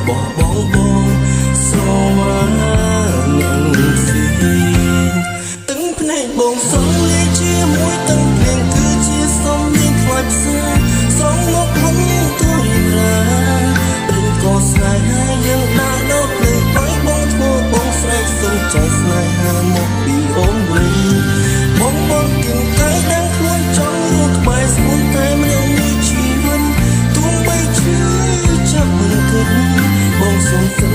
បងសូមនឹងស៊ីទឹកភ្នែកបងសូមលាជាមួយទឹកភ្លៀងគឺជាសូមមានខ្លាចផ្សាស្រងមកហុំទួយរាព្រឹងក៏ស្នេហាយើងដើរដល់ភ្លេចឲ្យបងធ្វើបងស្រែកសុំចៃស្នេហាមកពីអូនវិញបងគិតតែដឹងខ្លួនចង់រស់ក្បែរស្មូនតែម្នាក់មួយជីវិតទោះបីឈឺចាប់មិនគិតបងសូម